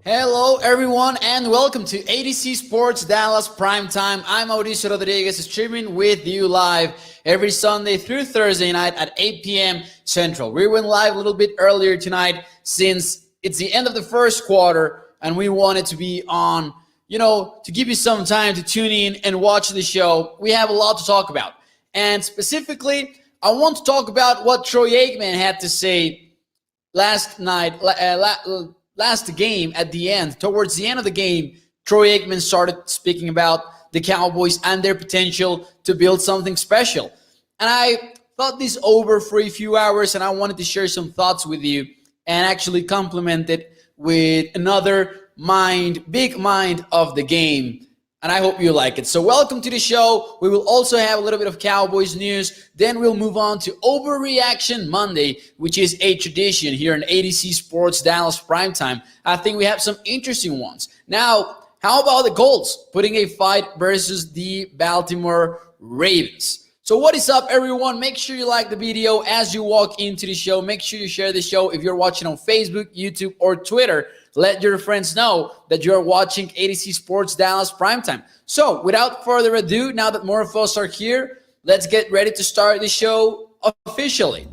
Hello, everyone, and welcome to Z Sports Dallas Primetime. I'm Mauricio Rodriguez, streaming with you live every Sunday through Thursday night at 8 p.m. Central. We went live a little bit earlier tonight since it's the end of the first quarter, and we wanted to be on, to give you some time to tune in and watch the show. We have a lot to talk about. And specifically, I want to talk about what Troy Aikman had to say last night, last game at the end. Towards the end of the game, Troy Aikman started speaking about the Cowboys and their potential to build something special. And I thought this over for a few hours, and I wanted to share some thoughts with you and actually complement it with another big mind of the game. And I hope you like it. So welcome to the show. We will also have a little bit of Cowboys news. Then we'll move on to Overreaction Monday, which is a tradition here in Z Sports Dallas Primetime. I think we have some interesting ones. Now, how about the Colts putting a fight versus the Baltimore Ravens? So what is up, everyone? Make sure you like the video as you walk into the show. Make sure you share the show if you're watching on Facebook, YouTube, or Twitter. Let your friends know that you're watching Z Sports Dallas Primetime. So without further ado, now that more of us are here, let's get ready to start the show officially.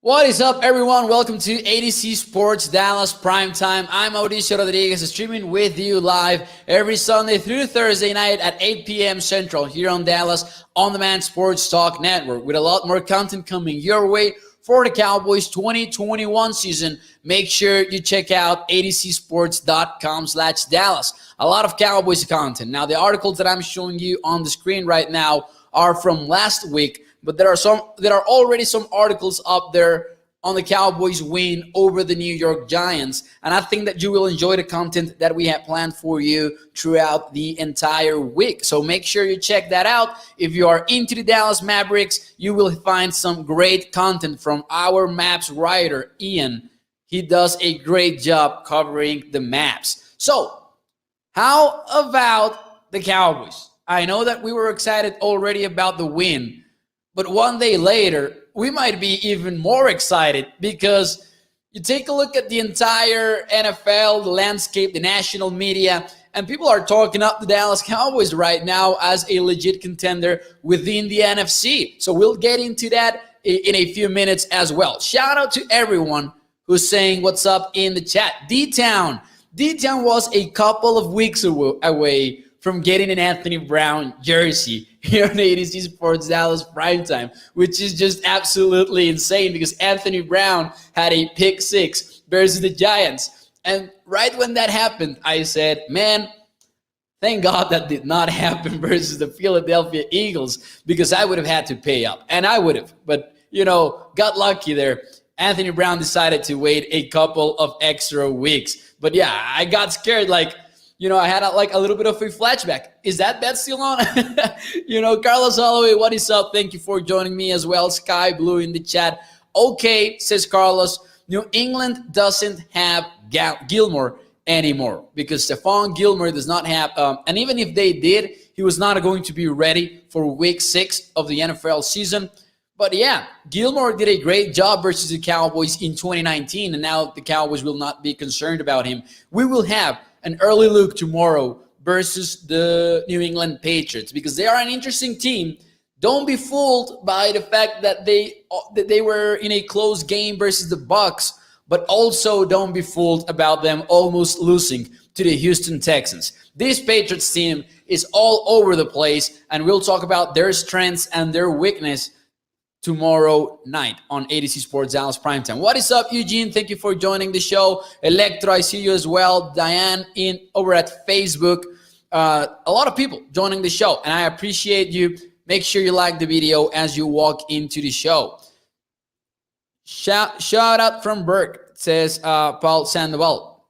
What is up, everyone? Welcome to Z Sports Dallas Primetime. I'm Mauricio Rodriguez, streaming with you live every Sunday through Thursday night at 8 p.m. Central here on Dallas On-Demand Sports Talk Network, with a lot more content coming your way for the Cowboys 2021 season. Make sure you check out adzsports.com/Dallas. A lot of Cowboys content. Now, the articles that I'm showing you on the screen right now are from last week, but there are already some articles up there on the Cowboys win over the New York Giants. And I think that you will enjoy the content that we have planned for you throughout the entire week. So make sure you check that out. If you are into the Dallas Mavericks, you will find some great content from our Maps writer, Ian. He does a great job covering the Maps. So how about the Cowboys? I know that we were excited already about the win, but one day later, we might be even more excited because you take a look at the entire NFL, the landscape, the national media, and people are talking up the Dallas Cowboys right now as a legit contender within the NFC. So we'll get into that in a few minutes as well. Shout out to everyone who's saying what's up in the chat. D-Town. D-Town was a couple of weeks away from getting an Anthony Brown jersey here on Z Sports Dallas Primetime, which is just absolutely insane because Anthony Brown had a pick six versus the Giants. And right when that happened, I said, man, thank God that did not happen versus the Philadelphia Eagles, because I would have had to pay up. And I would have. But, got lucky there. Anthony Brown decided to wait a couple of extra weeks. But yeah, I got scared, I had a little bit of a flashback. Is that bet still on? Carlos Holloway, what is up? Thank you for joining me as well. Sky Blue in the chat. Okay, says Carlos, New England doesn't have Gilmore anymore because Stephon Gilmore does not have, and even if they did, he was not going to be ready for week 6 of the NFL season. But yeah, Gilmore did a great job versus the Cowboys in 2019, and now the Cowboys will not be concerned about him. We will have an early look tomorrow versus the New England Patriots because they are an interesting team. Don't be fooled by the fact that they were in a close game versus the Bucs, but also don't be fooled about them almost losing to the Houston Texans. This Patriots team is all over the place, and we'll talk about their strengths and their weakness tomorrow night on Z Sports Dallas Primetime. What is up, Eugene? Thank you for joining the show. Electro, I see you as well. Diane over at Facebook. A lot of people joining the show, and I appreciate you. Make sure you like the video as you walk into the show. Shout out from Burke, says Paul Sandoval.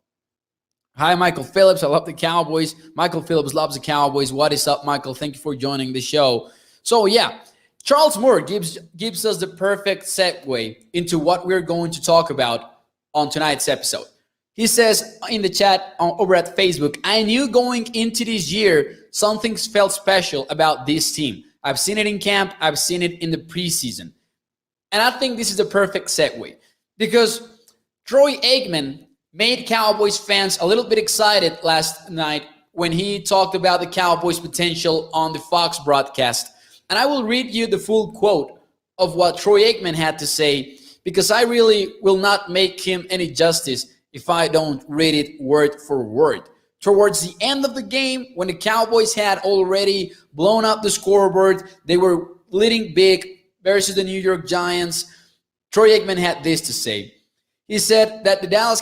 Hi, Michael Phillips. I love the Cowboys. Michael Phillips loves the Cowboys. What is up, Michael? Thank you for joining the show. So, yeah. Charles Moore gives us the perfect segue into what we're going to talk about on tonight's episode. He says in the chat over at Facebook, I knew going into this year something felt special about this team. I've seen it in camp. I've seen it in the preseason. And I think this is the perfect segue because Troy Aikman made Cowboys fans a little bit excited last night when he talked about the Cowboys' potential on the Fox broadcast. And I will read you the full quote of what Troy Aikman had to say because I really will not make him any justice if I don't read it word for word. Towards the end of the game, when the Cowboys had already blown up the scoreboard, they were leading big versus the New York Giants. Troy Aikman had this to say. He said that the Dallas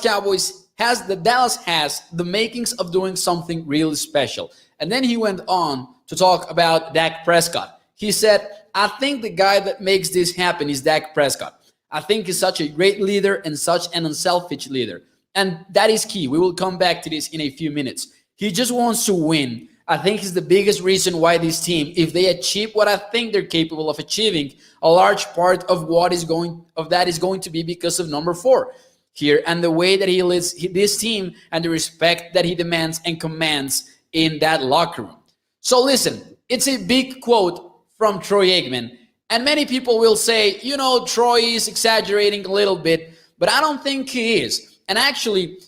has the makings of doing something really special. And then he went on to talk about Dak Prescott. He said, I think the guy that makes this happen is Dak Prescott. I think he's such a great leader and such an unselfish leader. And that is key. We will come back to this in a few minutes. He just wants to win. I think he's the biggest reason why this team, if they achieve what I think they're capable of achieving, a large part of that is going to be because of number 4 here and the way that he leads this team and the respect that he demands and commands in that locker room. So listen, it's a big quote from Troy Aikman. And many people will say, Troy is exaggerating a little bit, but I don't think he is. And actually,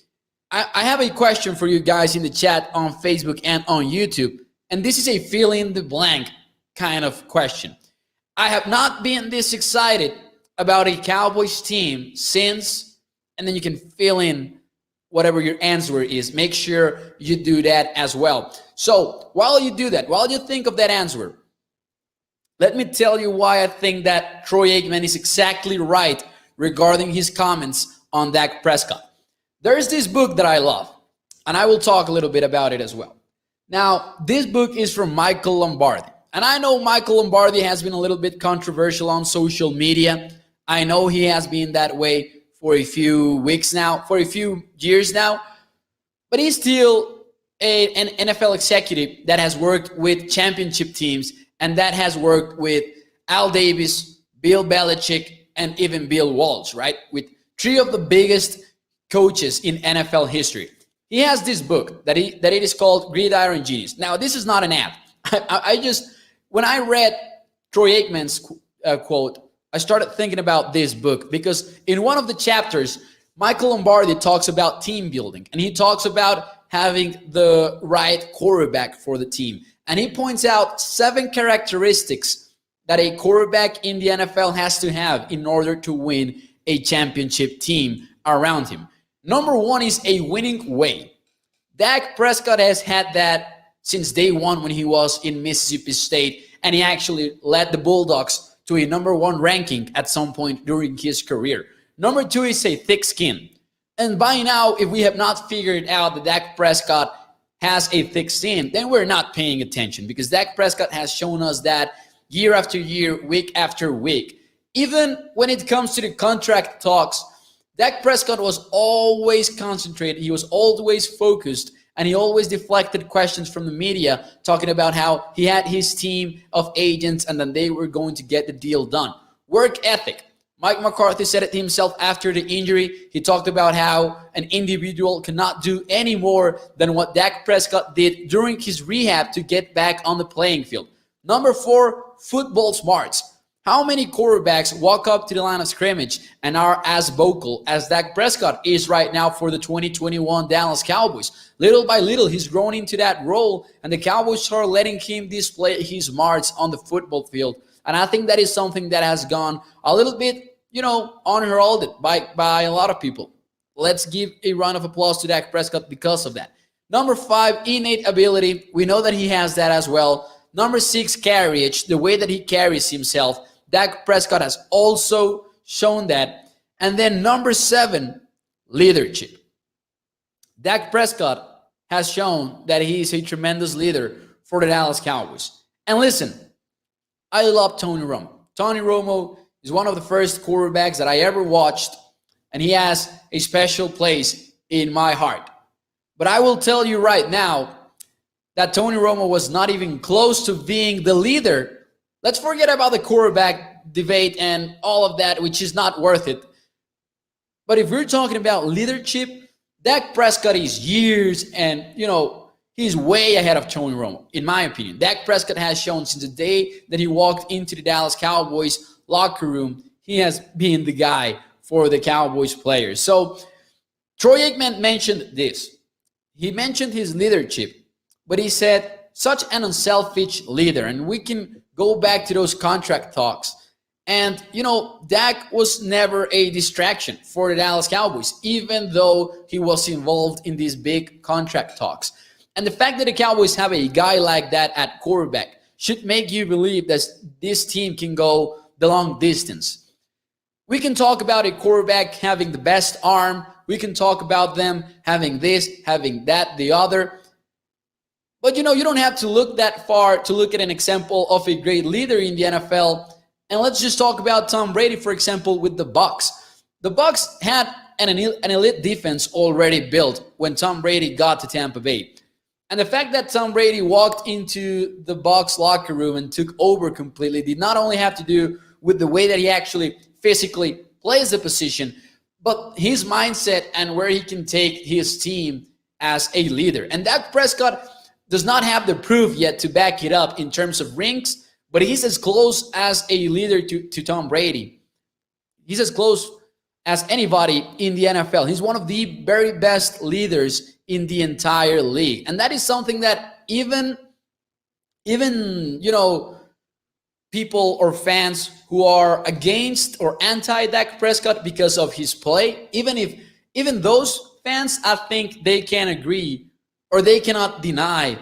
I have a question for you guys in the chat on Facebook and on YouTube. And this is a fill in the blank kind of question. I have not been this excited about a Cowboys team since, and then you can fill in whatever your answer is. Make sure you do that as well. So while you do that, while you think of that answer, let me tell you why I think that Troy Aikman is exactly right regarding his comments on Dak Prescott. There's this book that I love, and I will talk a little bit about it as well. Now, this book is from Michael Lombardi, and I know Michael Lombardi has been a little bit controversial on social media. I know he has been that way for a few weeks now, for a few years now, but he's still an NFL executive that has worked with championship teams and that has worked with Al Davis, Bill Belichick, and even Bill Walsh, right? With 3 of the biggest coaches in NFL history. He has this book that it is called Gridiron Genius. Now, this is not an ad. When I read Troy Aikman's quote, I started thinking about this book because in one of the chapters, Michael Lombardi talks about team building and he talks about having the right quarterback for the team. And he points out 7 characteristics that a quarterback in the NFL has to have in order to win a championship team around him. Number 1 is a winning way. Dak Prescott has had that since day 1 when he was in Mississippi State, and he actually led the Bulldogs to a number 1 ranking at some point during his career. Number 2 is a thick skin. And by now, if we have not figured out that Dak Prescott has a thick skin, then we're not paying attention because Dak Prescott has shown us that year after year, week after week. Even when it comes to the contract talks, Dak Prescott was always concentrated. He was always focused, and he always deflected questions from the media, talking about how he had his team of agents and then they were going to get the deal done. Work ethic. Mike McCarthy said it himself after the injury. He talked about how an individual cannot do any more than what Dak Prescott did during his rehab to get back on the playing field. Number 4, football smarts. How many quarterbacks walk up to the line of scrimmage and are as vocal as Dak Prescott is right now for the 2021 Dallas Cowboys? Little by little, he's grown into that role, and the Cowboys are letting him display his smarts on the football field. And I think that is something that has gone a little bit, unheralded by a lot of people. Let's give a round of applause to Dak Prescott because of that. Number 5, innate ability. We know that he has that as well. Number 6, carriage, the way that he carries himself. Dak Prescott has also shown that. And then number 7, leadership. Dak Prescott has shown that he is a tremendous leader for the Dallas Cowboys. And listen, I love Tony Romo. Tony Romo is one of the first quarterbacks that I ever watched, and he has a special place in my heart. But I will tell you right now that Tony Romo was not even close to being the leader let's forget about the quarterback debate and all of that, which is not worth it. But if we're talking about leadership, Dak Prescott is years and, he's way ahead of Tony Romo, in my opinion. Dak Prescott has shown since the day that he walked into the Dallas Cowboys locker room, he has been the guy for the Cowboys players. So Troy Aikman mentioned this. He mentioned his leadership, but he said, such an unselfish leader. And we can go back to those contract talks. And, Dak was never a distraction for the Dallas Cowboys, even though he was involved in these big contract talks. And the fact that the Cowboys have a guy like that at quarterback should make you believe that this team can go the long distance. We can talk about a quarterback having the best arm. We can talk about them having this, having that, the other. But, you don't have to look that far to look at an example of a great leader in the NFL. And let's just talk about Tom Brady, for example, with the Bucs. The Bucs had an elite defense already built when Tom Brady got to Tampa Bay. And the fact that Tom Brady walked into the Bucs locker room and took over completely did not only have to do with the way that he actually physically plays the position, but his mindset and where he can take his team as a leader. And Dak Prescott does not have the proof yet to back it up in terms of rings, but he's as close as a leader to Tom Brady. He's as close as anybody in the NFL. He's one of the very best leaders in the entire league. And that is something that even people or fans who are against or anti-Dak Prescott because of his play, even those fans, I think they can agree or they cannot deny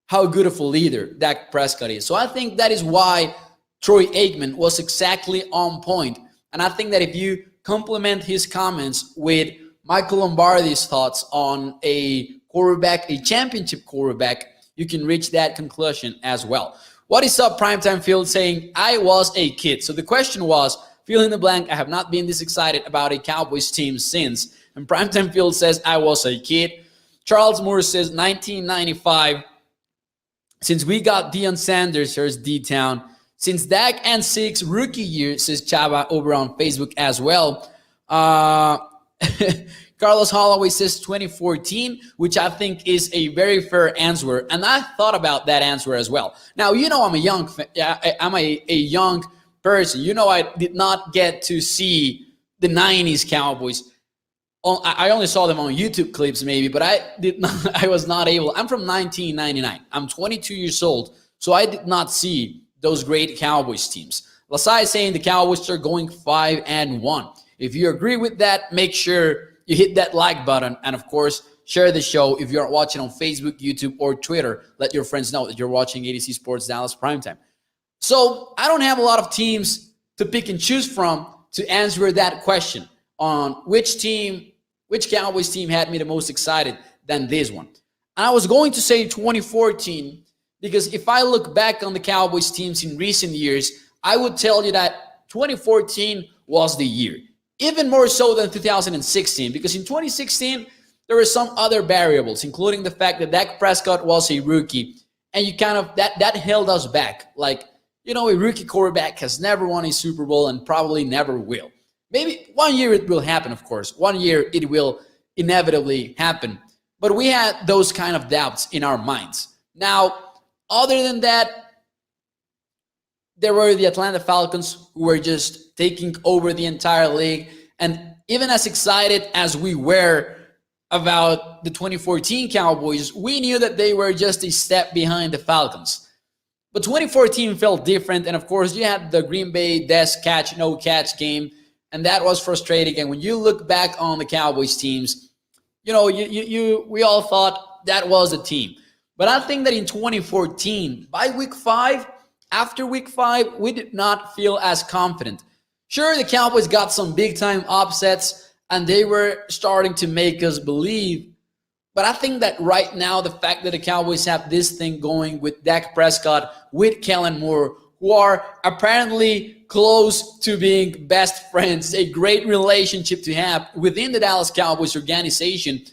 how good of a leader Dak Prescott is. So I think that is why Troy Aikman was exactly on point. And I think that if you complement his comments with Michael Lombardi's thoughts on a quarterback, a championship quarterback, you can reach that conclusion as well. What is up, Primetime Field saying, I was a kid. So the question was, fill in the blank, I have not been this excited about a Cowboys team since. And Primetime Field says, I was a kid. Charles Moore says, 1995. Since we got Deion Sanders, here's D-Town. Since Dak and Six rookie year, says Chava over on Facebook as well. Carlos Holloway says 2014, which I think is a very fair answer. And I thought about that answer as well. Now, I'm a young person. I did not get to see the 90s Cowboys. I only saw them on YouTube clips maybe, but I was not able. I'm from 1999. I'm 22 years old, so I did not see those great Cowboys teams. Lasai is saying the Cowboys are going 5-1. If you agree with that, make sure you hit that like button. And of course, share the show. If you're watching on Facebook, YouTube, or Twitter, let your friends know that you're watching ADC Sports Dallas Primetime. So I don't have a lot of teams to pick and choose from to answer that question on which Cowboys team had me the most excited than this one. And I was going to say 2014 because if I look back on the Cowboys teams in recent years, I would tell you that 2014 was the year. Even more so than 2016, because in 2016, there were some other variables, including the fact that Dak Prescott was a rookie, and you kind of, that held us back. Like, a rookie quarterback has never won a Super Bowl and probably never will. Maybe one year it will happen, of course. One year it will inevitably happen. But we had those kind of doubts in our minds. Now, other than that, there were the Atlanta Falcons who were just taking over the entire league. And even as excited as we were about the 2014 Cowboys, we knew that they were just a step behind the Falcons. But 2014 felt different. And of course, you had the Green Bay desk catch, no catch game. And that was frustrating. And when you look back on the Cowboys teams, we all thought that was a team. But I think that in 2014, by week 5, after week 5, we did not feel as confident. Sure, the Cowboys got some big-time upsets, and they were starting to make us believe. But I think that right now, the fact that the Cowboys have this thing going with Dak Prescott, with Kellen Moore, who are apparently close to being best friends, a great relationship to have within the Dallas Cowboys organization,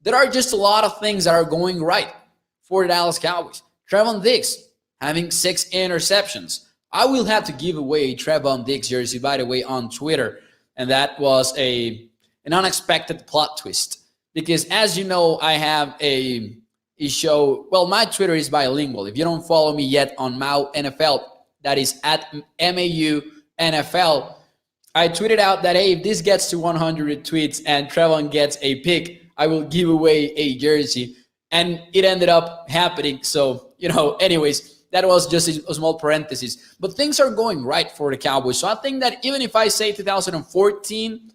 there are just a lot of things that are going right for the Dallas Cowboys. Trevon Diggs having 6 interceptions. I will have to give away a Trevon Diggs jersey, by the way, on Twitter. And that was an unexpected plot twist. Because as you know, I have a show. Well, my Twitter is bilingual. If you don't follow me yet on Mau NFL, that is at MAU NFL. I tweeted out that, hey, if this gets to 100 tweets and Trevon gets a pick, I will give away a jersey. And it ended up happening. So, anyways, that was just a small parenthesis. But things are going right for the Cowboys. So I think that even if I say 2014,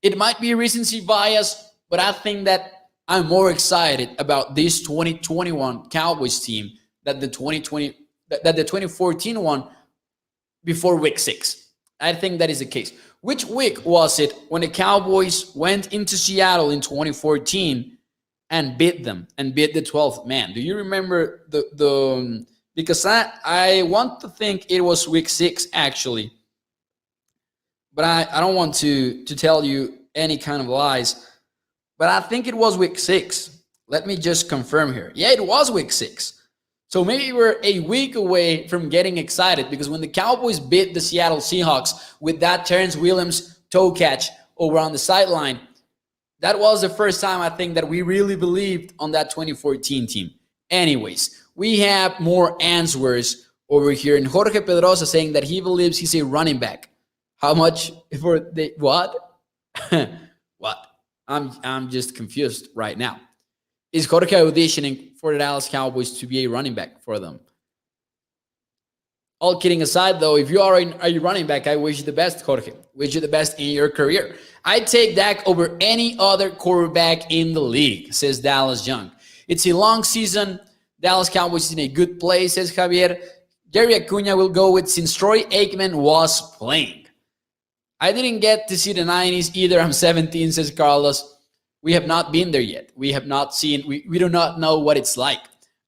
it might be recency bias, but I think that I'm more excited about this 2021 Cowboys team than the 2014 one before week 6. I think that is the case. Which week was it when the Cowboys went into Seattle in 2014 and beat them and beat the 12th man? Do you remember the because I want to think it was week 6 actually, but I don't want to tell you any kind of lies, but I think it was week 6. Let me just confirm here. Yeah, it was week 6. So maybe we're a week away from getting excited, because when the Cowboys beat the Seattle Seahawks with that Terrence Williams toe catch over on the sideline, that was the first time I think that we really believed on that 2014 team. Anyways, we have more answers over here. And Jorge Pedrosa saying that he believes he's a running back. How much for the what? What? I'm just confused right now. Is Jorge auditioning for the Dallas Cowboys to be a running back for them? All kidding aside, though, if you are a running back, I wish you the best, Jorge. Wish you the best in your career. I'd take Dak over any other quarterback in the league, says Dallas Young. It's a long season. Dallas Cowboys is in a good place, says Javier. Jerry Acuna will go with since Troy Aikman was playing. I didn't get to see the 90s either. I'm 17, says Carlos. We have not been there yet. We have not seen, we do not know what it's like.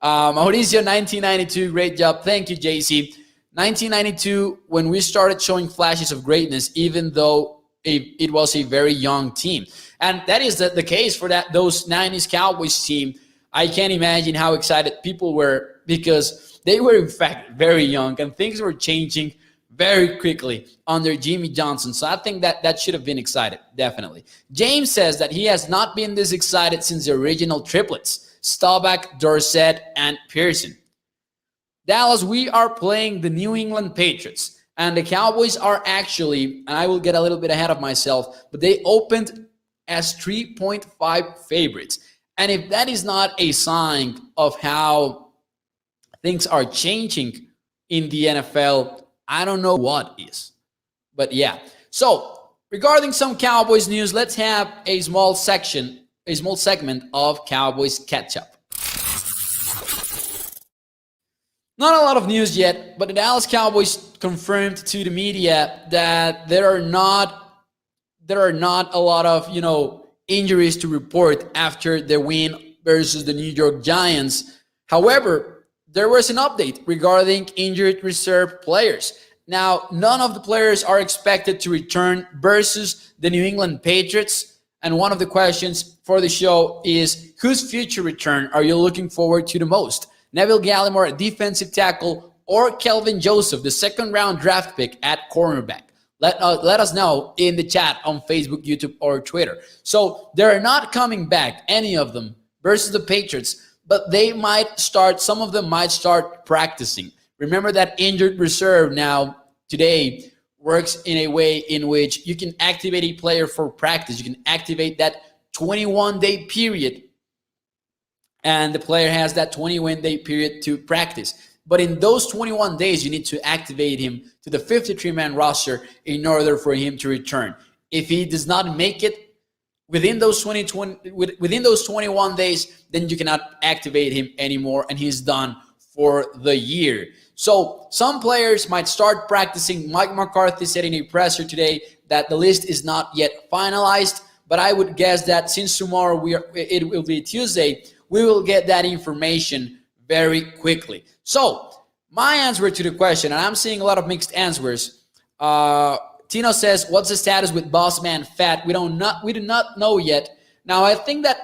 Mauricio, 1992, great job. Thank you, JC. 1992, when we started showing flashes of greatness, even though it was a very young team. And that is the case for those 90s Cowboys team. I can't imagine how excited people were, because they were, in fact, very young, and things were changing very quickly under Jimmy Johnson. So I think that should have been excited, definitely. James says that he has not been this excited since the original triplets, Staubach, Dorsett, and Pearson. Dallas, we are playing the New England Patriots, and the Cowboys are actually, and I will get a little bit ahead of myself, but they opened as 3.5 favorites. And if that is not a sign of how things are changing in the NFL, I don't know what is. But yeah. So regarding some Cowboys news, let's have a small segment of Cowboys catch-up. Not a lot of news yet, but the Dallas Cowboys confirmed to the media that there are not a lot of, injuries to report after the win versus the New York Giants. However, there was an update regarding injured reserve players. Now, none of the players are expected to return versus the New England Patriots. And one of the questions for the show is, whose future return are you looking forward to the most? Neville Gallimore, a defensive tackle, or Kelvin Joseph, the second-round draft pick at cornerback? Let us know in the chat on Facebook, YouTube, or Twitter. So they're not coming back, any of them, versus the Patriots, but some of them might start practicing. Remember that injured reserve now today works in a way in which you can activate a player for practice. You can activate that 21-day period, and the player has that 21-day period to practice. But in those 21 days, you need to activate him to the 53-man roster in order for him to return. If he does not make it within those 21 days, then you cannot activate him anymore, and he's done for the year. So some players might start practicing. Mike McCarthy said in a presser today that the list is not yet finalized, but I would guess that since tomorrow it will be Tuesday, we will get that information very quickly. So my answer to the question, and I'm seeing a lot of mixed answers. Tino says, what's the status with boss man Fat? We do not know yet. Now, I think that,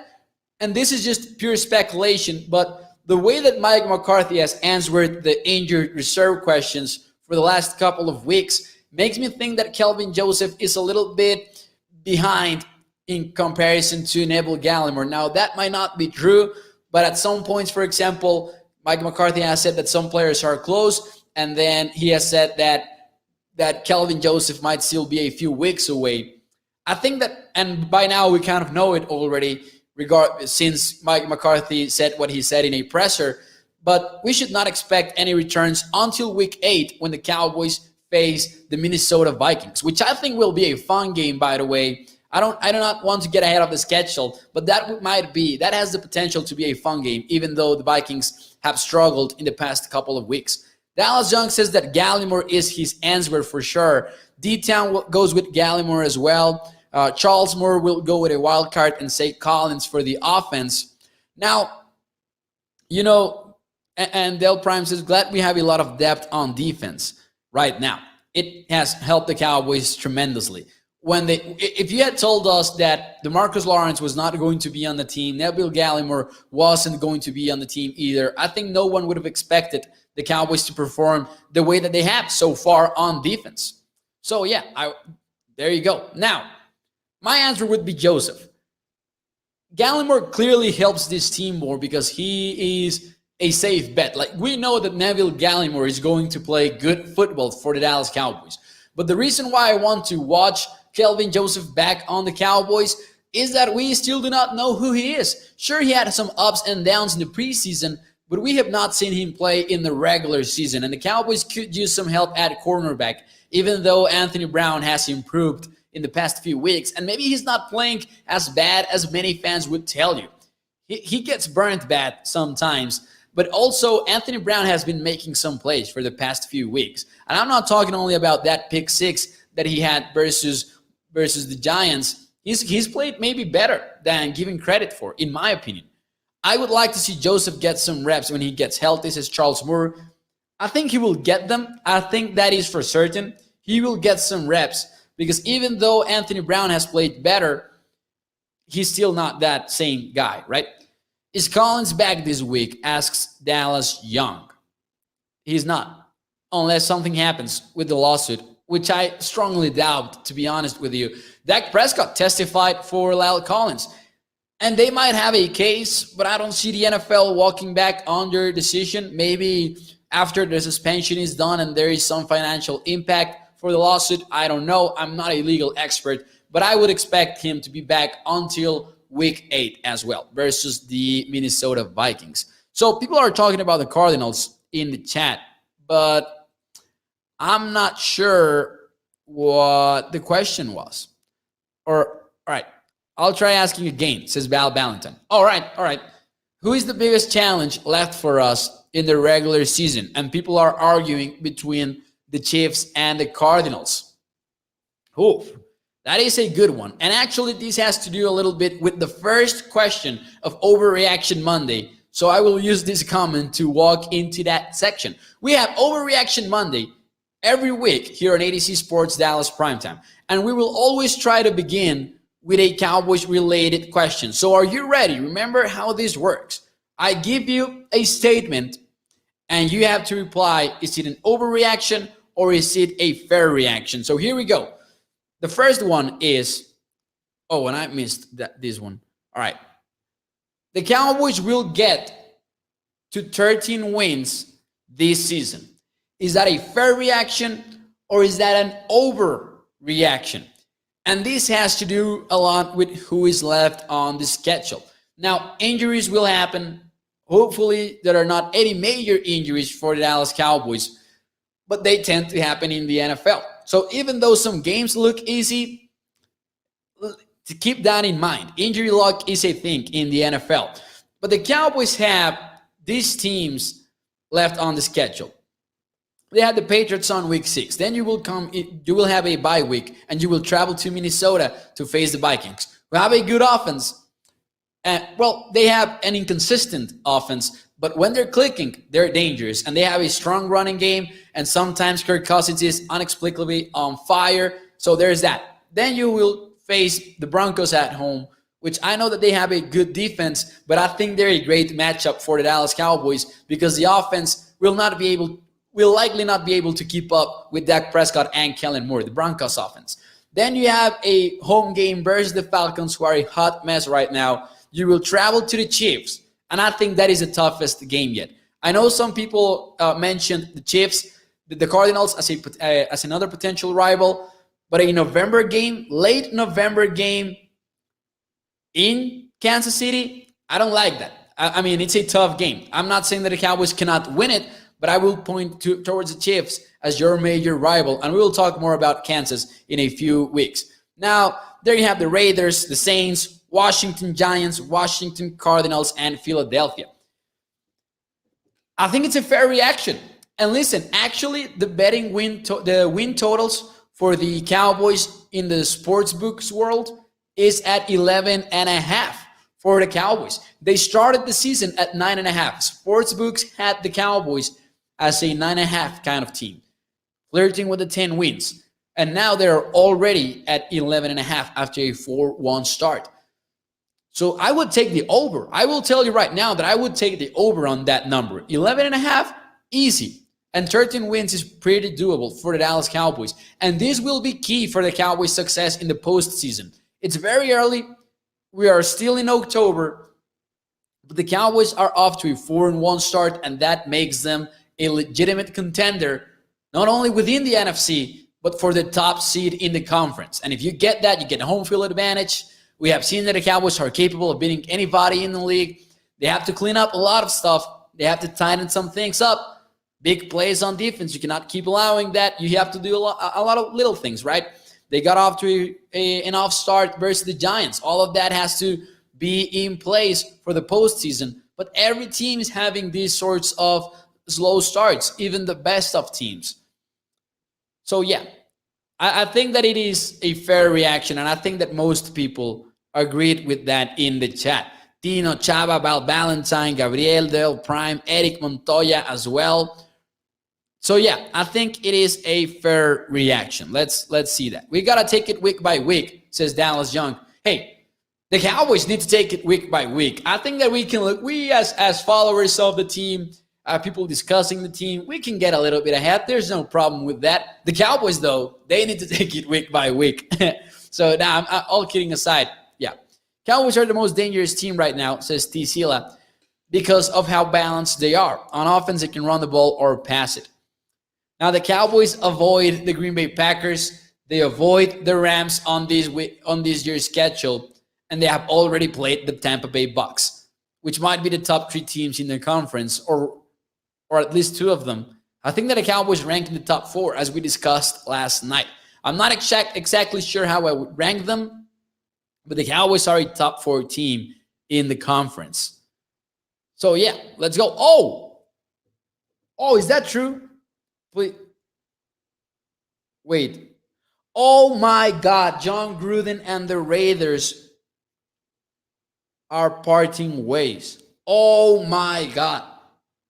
and this is just pure speculation, but the way that Mike McCarthy has answered the injured reserve questions for the last couple of weeks makes me think that Kelvin Joseph is a little bit behind in comparison to Neville Gallimore. Now, that might not be true, but at some points, for example, Mike McCarthy has said that some players are close, and then he has said that Kelvin Joseph might still be a few weeks away. I think that, and by now we kind of know it already, since Mike McCarthy said what he said in a presser, but we should not expect any returns until week 8 when the Cowboys face the Minnesota Vikings, which I think will be a fun game, by the way. I do not want to get ahead of the schedule, but that has the potential to be a fun game, even though the Vikings have struggled in the past couple of weeks. Dallas Young says that Gallimore is his answer for sure. D-Town goes with Gallimore as well. Charles Moore will go with a wild card and say Collins for the offense. Now, and Del Prime says, glad we have a lot of depth on defense right now. It has helped the Cowboys tremendously. If you had told us that DeMarcus Lawrence was not going to be on the team, Neville Gallimore wasn't going to be on the team either, I think no one would have expected the Cowboys to perform the way that they have so far on defense. So yeah, there you go. Now, my answer would be Joseph. Gallimore clearly helps this team more because he is a safe bet. Like, we know that Neville Gallimore is going to play good football for the Dallas Cowboys. But the reason why I want to watch Kelvin Joseph back on the Cowboys is that we still do not know who he is. Sure, he had some ups and downs in the preseason, but we have not seen him play in the regular season. And the Cowboys could use some help at cornerback, even though Anthony Brown has improved in the past few weeks. And maybe he's not playing as bad as many fans would tell you. He gets burnt bad sometimes. But also, Anthony Brown has been making some plays for the past few weeks. And I'm not talking only about that pick 6 that he had versus the Giants. He's played maybe better than given credit for, in my opinion. I would like to see Joseph get some reps when he gets healthy, says Charles Moore. I think he will get them. I think that is for certain. He will get some reps because even though Anthony Brown has played better, he's still not that same guy, right? Is Collins back this week? Asks Dallas Young. He's not, unless something happens with the lawsuit, which I strongly doubt, to be honest with you. Dak Prescott testified for La'el Collins, and they might have a case, but I don't see the NFL walking back on their decision. Maybe after the suspension is done and there is some financial impact for the lawsuit. I don't know. I'm not a legal expert, but I would expect him to be back until week 8 as well versus the Minnesota Vikings. So people are talking about the Cardinals in the chat, but I'm not sure what the question was. All right, I'll try asking again, says Val Ballantyne. All right. Who is the biggest challenge left for us in the regular season? And people are arguing between the Chiefs and the Cardinals. That is a good one. And actually, this has to do a little bit with the first question of Overreaction Monday. So I will use this comment to walk into that section. We have Overreaction Monday every week here on ADC Sports Dallas Primetime. And we will always try to begin with a Cowboys-related question. So are you ready? Remember how this works. I give you a statement, and you have to reply, is it an overreaction or is it a fair reaction? So here we go. The first one is, and I missed this one. All right. The Cowboys will get to 13 wins this season. Is that a fair reaction or is that an overreaction? And this has to do a lot with who is left on the schedule. Now, injuries will happen. Hopefully, there are not any major injuries for the Dallas Cowboys, but they tend to happen in the NFL. So even though some games look easy, to keep that in mind, injury luck is a thing in the NFL. But the Cowboys have these teams left on the schedule. They had the Patriots on week 6. Then you will have a bye week, and you will travel to Minnesota to face the Vikings, who have a good offense. They have an inconsistent offense, but when they're clicking, they're dangerous, and they have a strong running game, and sometimes Kirk Cousins is inexplicably on fire. So there's that. Then you will face the Broncos at home, which I know that they have a good defense, but I think they're a great matchup for the Dallas Cowboys because the offense will not be able will likely not be able to keep up with Dak Prescott and Kellen Moore, the Broncos offense. Then you have a home game versus the Falcons, who are a hot mess right now. You will travel to the Chiefs, and I think that is the toughest game yet. I know some people mentioned the Chiefs, the Cardinals as another potential rival, but a November game, late November game in Kansas City, I don't like that. I mean, it's a tough game. I'm not saying that the Cowboys cannot win it, but I will point towards the Chiefs as your major rival, and we will talk more about Kansas in a few weeks. Now, there you have the Raiders, the Saints, Washington Giants, Washington Cardinals, and Philadelphia. I think it's a fair reaction. And listen, actually, the the win totals for the Cowboys in the sports books world is at 11.5 for the Cowboys. They started the season at 9.5. Sports books had the Cowboys as a 9.5 kind of team, flirting with the 10 wins. And now they're already at 11.5 after a 4-1 start. So I would take the over. I will tell you right now that I would take the over on that number. 11.5, easy. And 13 wins is pretty doable for the Dallas Cowboys. And this will be key for the Cowboys' success in the postseason. It's very early. We are still in October. But the Cowboys are off to a 4-1 start, and that makes them a legitimate contender, not only within the NFC, but for the top seed in the conference. And if you get that, you get a home field advantage. We have seen that the Cowboys are capable of beating anybody in the league. They have to clean up a lot of stuff. They have to tighten some things up. Big plays on defense. You cannot keep allowing that. You have to do a lot of little things, right? They got off to an off start versus the Giants. All of that has to be in place for the postseason. But every team is having these sorts of slow starts, even the best of teams. So, yeah, I think that it is a fair reaction, and I think that most people agreed with that in the chat. Tino, Chava, Val Valentine, Gabriel, Del Prime, Eric Montoya as well. So, yeah, I think it is a fair reaction. Let's see that. We got to take it week by week, says Dallas Young. Hey, the Cowboys need to take it week by week. I think that we can look, we as followers of the team, people discussing the team, we can get a little bit ahead. There's no problem with that. The Cowboys, though, they need to take it week by week. So now, all kidding aside, yeah. Cowboys are the most dangerous team right now, says T. Sila, because of how balanced they are. On offense, they can run the ball or pass it. Now, the Cowboys avoid the Green Bay Packers. They avoid the Rams on this year's schedule, and they have already played the Tampa Bay Bucks, which might be the top 3 teams in the conference, or at least 2 of them. I think that the Cowboys rank in the top 4, as we discussed last night. I'm not exactly sure how I would rank them, but the Cowboys are a top 4 team in the conference. So, yeah, let's go. Oh, is that true? Please. Wait. Oh, my God. John Gruden and the Raiders are parting ways. Oh, my God.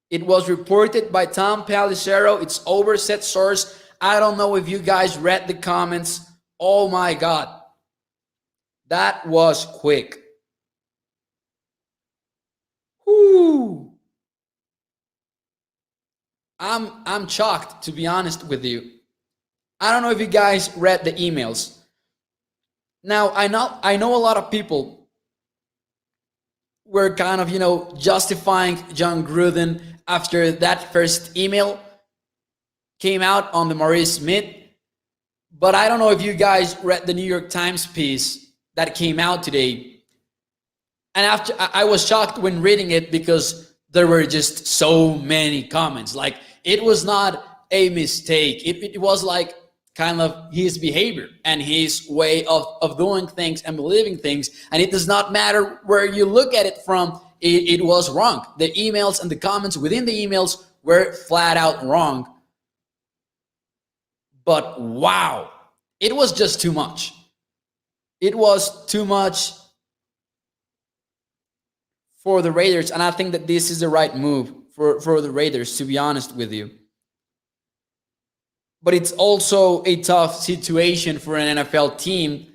It was reported by Tom Pelissero. It's overset source. I don't know if you guys read the comments. Oh, my God. That was quick. Whoo. I'm shocked, to be honest with you. I don't know if you guys read the emails. Now, I know a lot of people were kind of, justifying John Gruden after that first email came out on the Maurice Smith. But I don't know if you guys read the New York Times piece that came out today. And after I was shocked when reading it because there were just so many comments. Like, it was not a mistake. It was like kind of his behavior and his way of doing things and believing things. And it does not matter where you look at it from. It was wrong. The emails and the comments within the emails were flat out wrong. But wow, it was just too much. It was too much for the Raiders. And I think that this is the right move for the Raiders, to be honest with you. But it's also a tough situation for an NFL team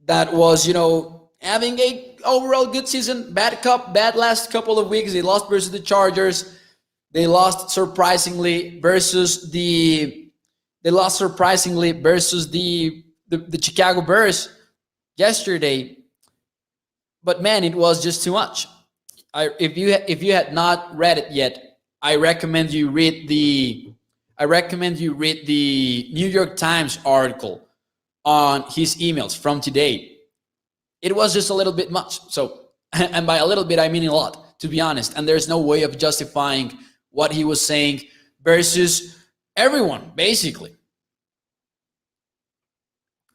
that was, having a overall good season, bad last couple of weeks. They lost versus the Chargers. They lost surprisingly versus the Chicago Bears yesterday. But man, it was just too much. If you had not read it yet, I recommend you read the New York Times article on his emails from today. It was just a little bit much. So, and by a little bit, I mean a lot, to be honest. And there's no way of justifying what he was saying versus everyone, basically.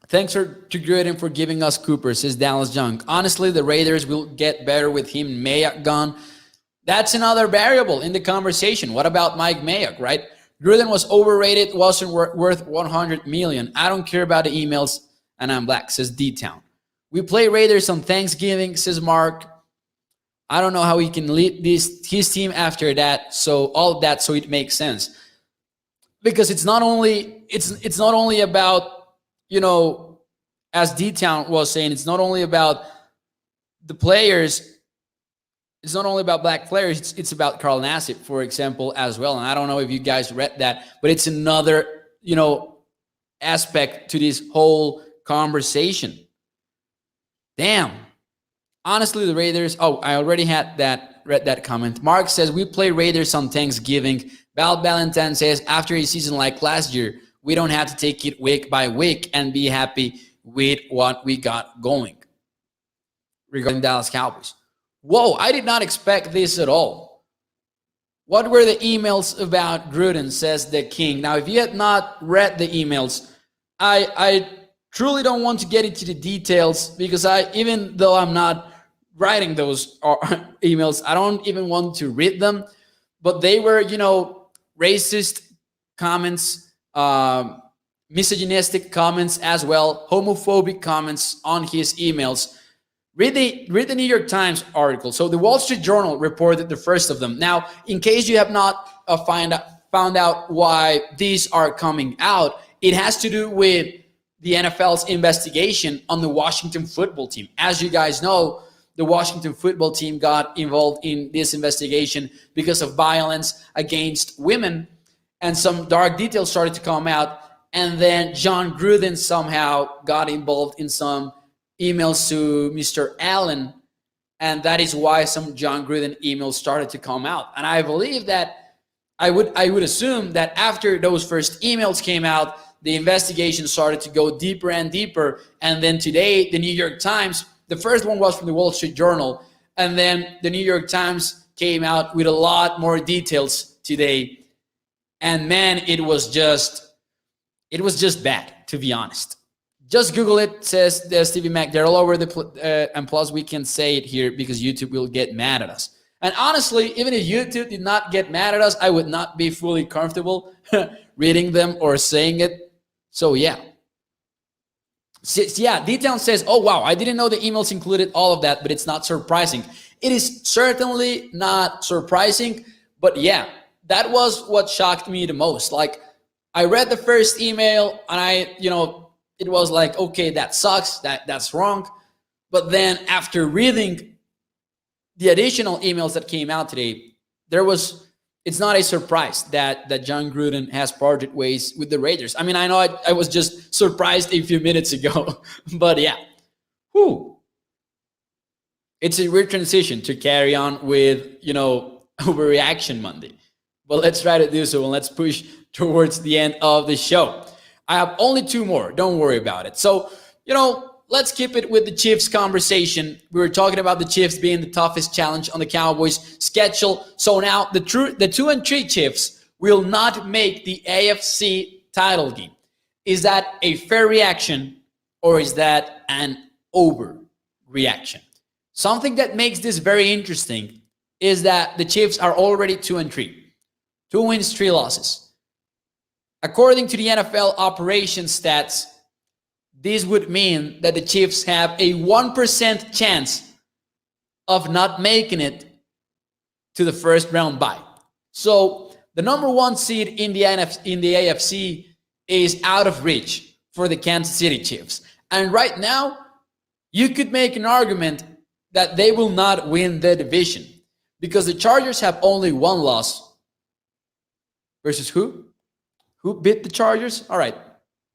Thanks to Gruden for giving us Cooper, says Dallas Junk. Honestly, the Raiders will get better with him. Mayock gone. That's another variable in the conversation. What about Mike Mayock, right? Gruden was overrated, wasn't worth $100 million. I don't care about the emails, and I'm black, says D-Town. We play Raiders on Thanksgiving, says Mark. I don't know how he can lead his team after that, so all of that, so it makes sense. Because it's not only about, as D-Town was saying, it's not only about the players. It's not only about black players. It's about Carl Nassib, for example, as well. And I don't know if you guys read that, but it's another, aspect to this whole conversation. Damn. Honestly, the Raiders. Oh, I already read that comment. Mark says we play Raiders on Thanksgiving. Val Valentine says after a season like last year, we don't have to take it week by week and be happy with what we got going. Regarding Dallas Cowboys. Whoa, I did not expect this at all. What were the emails about Gruden, says the King. Now, if you had not read the emails, I truly don't want to get into the details because even though I'm not writing those emails, I don't even want to read them. But they were, racist comments, misogynistic comments as well, homophobic comments on his emails. Read the New York Times article. So the Wall Street Journal reported the first of them. Now, in case you have not found out why these are coming out, it has to do with the NFL's investigation on the Washington football team. As you guys know, the Washington football team got involved in this investigation because of violence against women, and some dark details started to come out. And then John Gruden somehow got involved in some emails to Mr. Allen, and that is why some John Gruden emails started to come out. And I believe that I would assume that after those first emails came out, the investigation started to go deeper and deeper. And then today, the New York Times, the first one was from the Wall Street Journal, and then the New York Times came out with a lot more details today. And man, it was just bad, to be honest. Just Google it, says Stevie Mac. They're all over and plus we can say it here because YouTube will get mad at us. And honestly, even if YouTube did not get mad at us, I would not be fully comfortable reading them or saying it. So yeah. D-Town says, oh wow, I didn't know the emails included all of that, but it's not surprising. It is certainly not surprising, but yeah, that was what shocked me the most. Like, I read the first email and it was like, okay, that sucks, that's wrong. But then after reading the additional emails that came out today, it's not a surprise that John Gruden has parted ways with the Raiders. I mean, I know I was just surprised a few minutes ago, but yeah. Whew. It's a weird transition to carry on with, Overreaction Monday. But let's try to do so, and let's push towards the end of the show. I have only two more. Don't worry about it. So, let's keep it with the Chiefs conversation. We were talking about the Chiefs being the toughest challenge on the Cowboys schedule. So now the 2-3 Chiefs will not make the AFC title game. Is that a fair reaction or is that an overreaction? Something that makes this very interesting is that the Chiefs are already 2-3. 2 wins, 3 losses. According to the NFL operations stats, this would mean that the Chiefs have a 1% chance of not making it to the first round bye. So the number 1 seed in the AFC is out of reach for the Kansas City Chiefs. And right now, you could make an argument that they will not win the division because the Chargers have only 1 loss versus who? Who beat the Chargers? All right,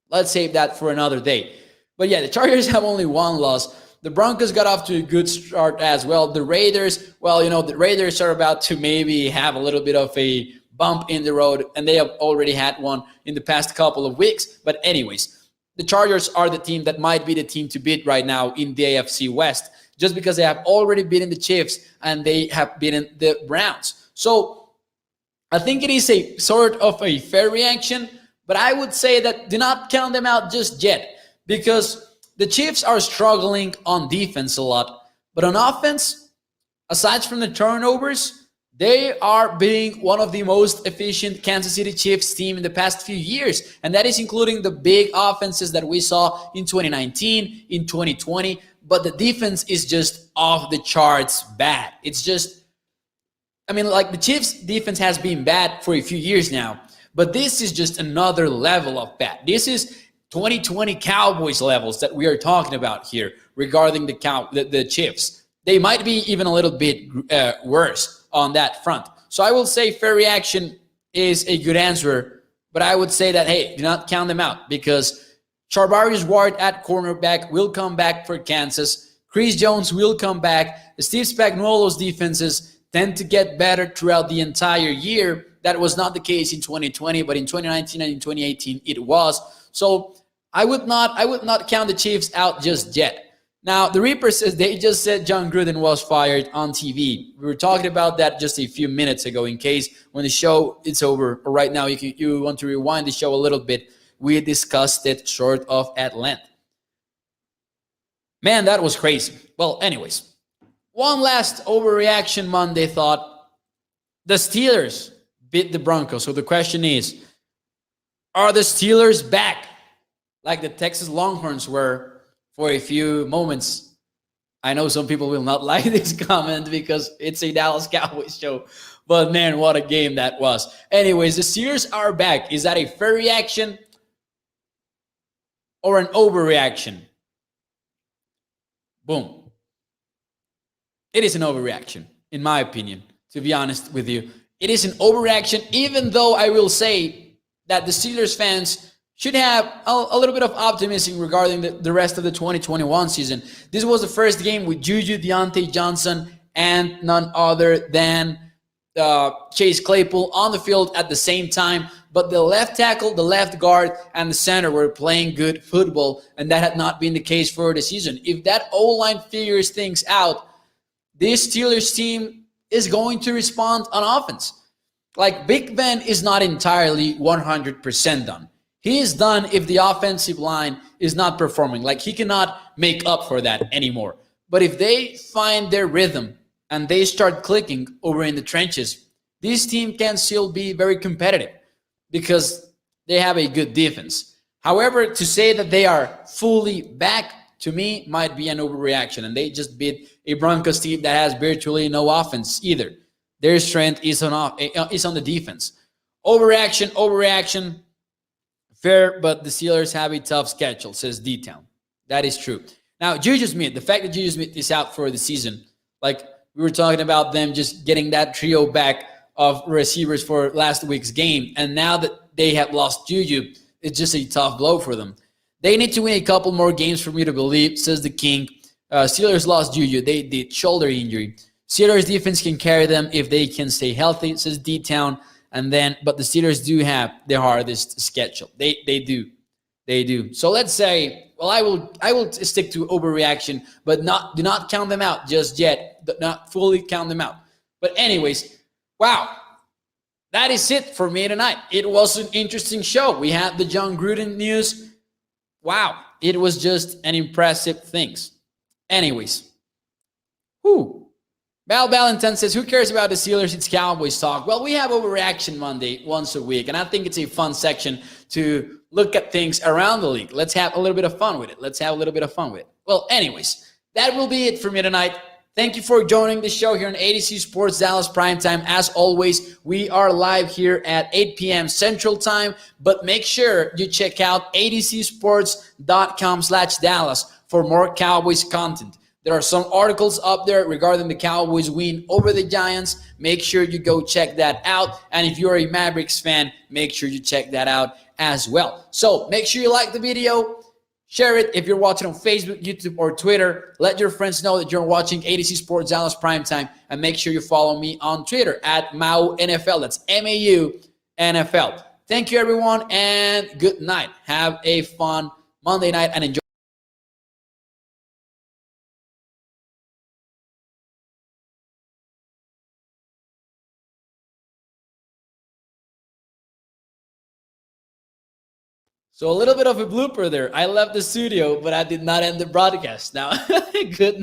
let's save that for another day. But yeah, the Chargers have only one loss. The Broncos got off to a good start as well. The Raiders, well, the Raiders are about to maybe have a little bit of a bump in the road, and they have already had one in the past couple of weeks. But anyways, the Chargers are the team that might be the team to beat right now in the AFC West, just because they have already beaten the Chiefs and they have beaten the Browns. So I think it is a sort of a fair reaction, but I would say that do not count them out just yet, because the Chiefs are struggling on defense a lot. But on offense, aside from the turnovers, they are being one of the most efficient Kansas City Chiefs team in the past few years. And that is including the big offenses that we saw in 2019, in 2020. But the defense is just off the charts bad. It's just, the Chiefs defense has been bad for a few years now. But this is just another level of bad. This is 2020 Cowboys levels that we are talking about here regarding the Chiefs. They might be even a little bit worse on that front. So I will say fair reaction is a good answer, but I would say that, hey, do not count them out, because Charvarius Ward at cornerback will come back for Kansas. Chris Jones will come back. Steve Spagnuolo's defenses tend to get better throughout the entire year. That was not the case in 2020, but in 2019 and in 2018 it was. So I would not count the Chiefs out just yet. Now, the Reaper says they just said John Gruden was fired on TV. We were talking about that just a few minutes ago. In case when the show is over, or right now you want to rewind the show a little bit, we discussed it sort of at length. Man, that was crazy. Well, anyways, one last Overreaction Monday thought. The Steelers beat the Broncos. So the question is, are the Steelers back like the Texas Longhorns were for a few moments? I know some people will not like this comment because it's a Dallas Cowboys show, but man, what a game that was. Anyways, the Steelers are back. Is that a fair reaction or an overreaction? Boom. It is an overreaction, in my opinion, to be honest with you. It is an overreaction, even though I will say that the Steelers fans should have a little bit of optimism regarding the rest of the 2021 season. This was the first game with Juju, Deontay Johnson, and none other than Chase Claypool on the field at the same time. But the left tackle, the left guard, and the center were playing good football, and that had not been the case for the season. If that O-line figures things out, this Steelers team is going to respond on offense. Like, Big Ben is not entirely 100% done. He is done if the offensive line is not performing. Like, he cannot make up for that anymore. But if they find their rhythm and they start clicking over in the trenches, this team can still be very competitive because they have a good defense. However, to say that they are fully back, to me, might be an overreaction. And they just beat a Broncos team that has virtually no offense either. Their strength is on the defense. Overreaction. Fair, but the Steelers have a tough schedule, says D-Town. That is true. Now, Juju Smith, the fact that Juju Smith is out for the season, like we were talking about them just getting that trio back of receivers for last week's game, and now that they have lost Juju, it's just a tough blow for them. They need to win a couple more games for me to believe, says the King. Steelers lost Juju. They did shoulder injury. Steelers defense can carry them if they can stay healthy, says D-Town. But the Steelers do have the hardest schedule. They do. So let's say, well, I will stick to overreaction, but do not count them out just yet. Do not fully count them out. But anyways, wow, that is it for me tonight. It was an interesting show. We had the John Gruden news. Wow, it was just an impressive things. Anyways, Val Valentin says, who cares about the Steelers? It's Cowboys talk. Well, we have Overreaction Monday once a week, and I think it's a fun section to look at things around the league. Let's have a little bit of fun with it. Well, anyways, that will be it for me tonight. Thank you for joining the show here on ADC Sports Dallas Primetime. As always, we are live here at 8 p.m. Central Time, but make sure you check out adcsports.com/Dallas for more Cowboys content. There are some articles up there regarding the Cowboys win over the Giants. Make sure you go check that out. And if you're a Mavericks fan, make sure you check that out as well. So make sure you like the video. Share it if you're watching on Facebook, YouTube, or Twitter. Let your friends know that you're watching Z Sports Dallas Primetime. And make sure you follow me on Twitter at MAUNFL. That's MAU NFL. Thank you, everyone, and good night. Have a fun Monday night and enjoy. So a little bit of a blooper there. I left the studio, but I did not end the broadcast. Now, good